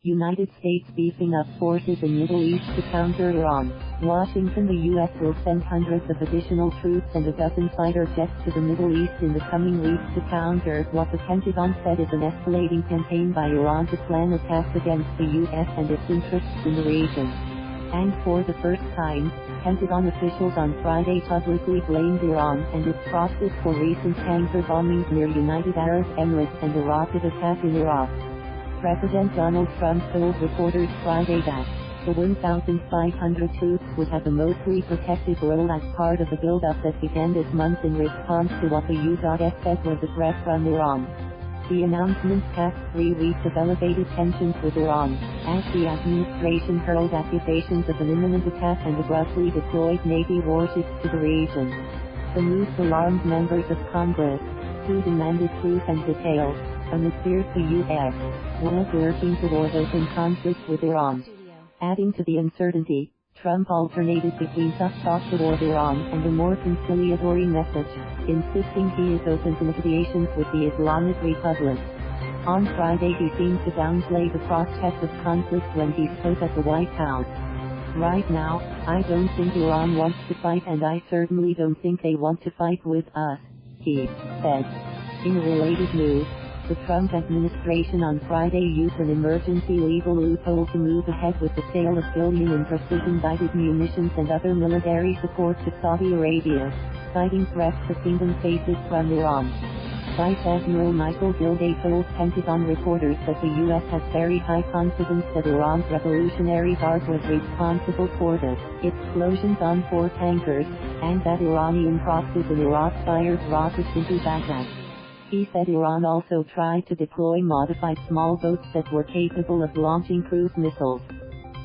United States beefing up forces in Middle East to counter Iran. Washington. The U.S. will send hundreds of additional troops and a dozen fighter jets to the Middle East in the coming weeks to counter what the Pentagon said is an escalating campaign by Iran to plan attacks against the U.S. and its interests in the region. And for the first time, Pentagon officials on Friday publicly blamed Iran and its proxies for recent tanker bombings near United Arab Emirates and a rocket attack in Iraq. President Donald Trump told reporters Friday that the 1,500 troops would have a mostly protective role as part of the build-up that began this month in response to what the U.S. said was a threat from Iran. The announcement capped 3 weeks of elevated tensions with Iran, as the administration hurled accusations of an imminent attack and abruptly deployed Navy warships to the region. The news alarmed members of Congress, who demanded proof and details, amid fears the U.S. was working toward open conflict with Iran. Adding to the uncertainty, Trump alternated between tough talk toward Iran and a more conciliatory message, insisting he is open to negotiations with the Islamic Republic. On Friday he seemed to downplay the prospect of conflict when he spoke at the White House. Right now, I don't think Iran wants to fight and I certainly don't think they want to fight with us, he said. In related news, the Trump administration on Friday used an emergency legal loophole to move ahead with the sale of billion in precision-guided munitions and other military support to Saudi Arabia, citing threats the kingdom faces from Iran. Vice Admiral Michael Gilday told Pentagon reporters that the U.S. has very high confidence that Iran's Revolutionary Guard was responsible for the explosions on 4 tankers, and that Iranian proxies in Iraq fired rockets into Baghdad. He said Iran also tried to deploy modified small boats that were capable of launching cruise missiles.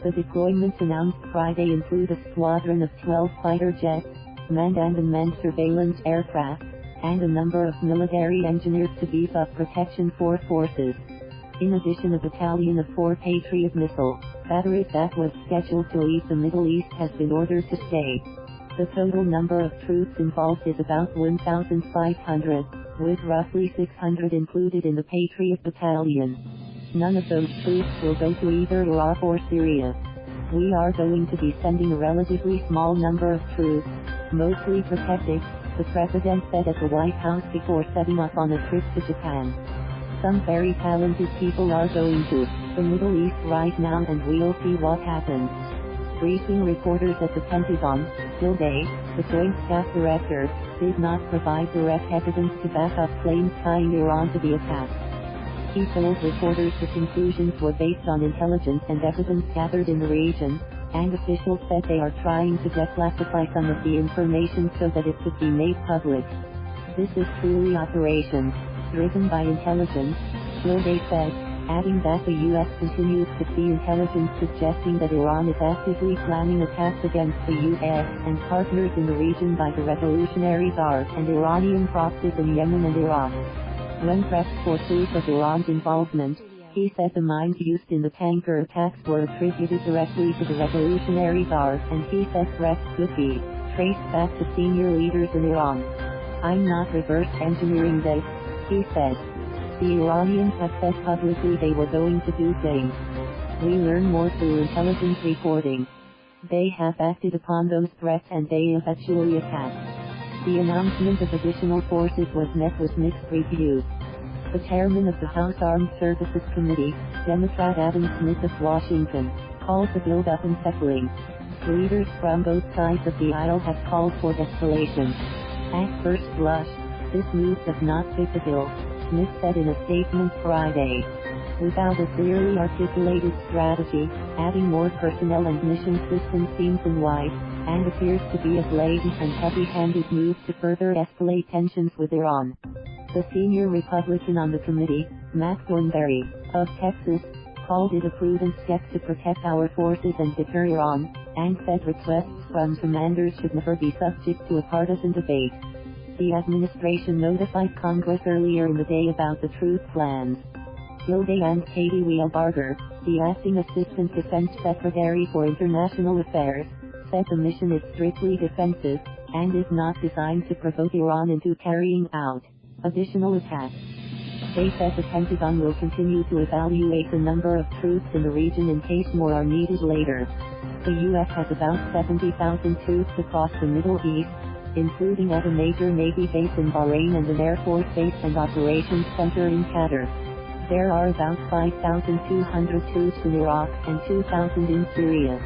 The deployments announced Friday include a squadron of 12 fighter jets, manned and unmanned surveillance aircraft, and a number of military engineers to beef up protection for forces. In addition, a battalion of 4 Patriot missile batteries that was scheduled to leave the Middle East has been ordered to stay. The total number of troops involved is about 1,500. With roughly 600 included in the Patriot battalion. None of those troops will go to either Iraq or Syria. We are going to be sending a relatively small number of troops, mostly protective, the president said at the White House before setting off on a trip to Japan. Some very talented people are going to the Middle East right now and we'll see what happens. Briefing reporters at the Pentagon, Gilday, the Joint Staff Director, did not provide direct evidence to back up claims tying Iran to the attack. He told reporters the conclusions were based on intelligence and evidence gathered in the region, and officials said they are trying to declassify some of the information so that it could be made public. This is truly operations driven by intelligence, Gilday said, adding that the U.S. continues to see intelligence suggesting that Iran is actively planning attacks against the U.S. and partners in the region by the Revolutionary Guard and Iranian proxies in Yemen and Iraq. When pressed for proof of Iran's involvement, he said the mines used in the tanker attacks were attributed directly to the Revolutionary Guard, and he said threats could be traced back to senior leaders in Iran. I'm not reverse engineering this, he said. The Iranians have said publicly they were going to do things. We learn more through intelligence reporting. They have acted upon those threats and they have actually attacked. The announcement of additional forces was met with mixed reviews. The chairman of the House Armed Services Committee, Democrat Adam Smith of Washington, called the build-up unsettling. Leaders from both sides of the aisle have called for escalation. At first blush, this move does not fit the bill, Smith said in a statement Friday. Without a clearly articulated strategy, adding more personnel and mission systems seems unwise, and appears to be a blatant and heavy-handed move to further escalate tensions with Iran. The senior Republican on the committee, Matt Thornberry, of Texas, called it a prudent step to protect our forces and deter Iran, and said requests from commanders should never be subject to a partisan debate. The administration notified Congress earlier in the day about the truce plans. Gilday and Katie Wheelbarger, the acting Assistant Defense Secretary for International Affairs, said the mission is strictly defensive, and is not designed to provoke Iran into carrying out additional attacks. They said the Pentagon will continue to evaluate the number of troops in the region in case more are needed later. The U.S. has about 70,000 troops across the Middle East, including at a major Navy base in Bahrain and an Air Force base and operations center in Qatar. There are about 5,200 troops in Iraq and 2,000 in Syria.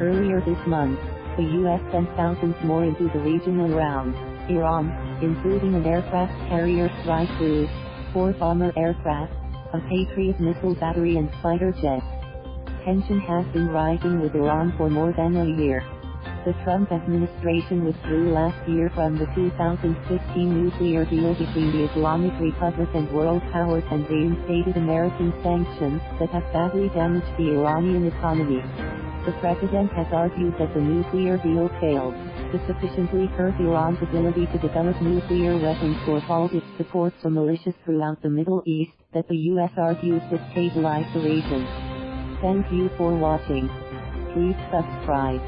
Earlier this month, the U.S. sent thousands more into the region around Iran, including an aircraft carrier strike group, 4 bomber aircraft, a Patriot missile battery and fighter jets. Tension has been rising with Iran for more than a year. The Trump administration withdrew last year from the 2015 nuclear deal between the Islamic Republic and world powers and reinstated American sanctions that have badly damaged the Iranian economy. The president has argued that the nuclear deal failed to sufficiently hurt Iran's ability to develop nuclear weapons or halt its support for militias throughout the Middle East that the U.S. argues destabilize the region. Thank you for watching. Please subscribe.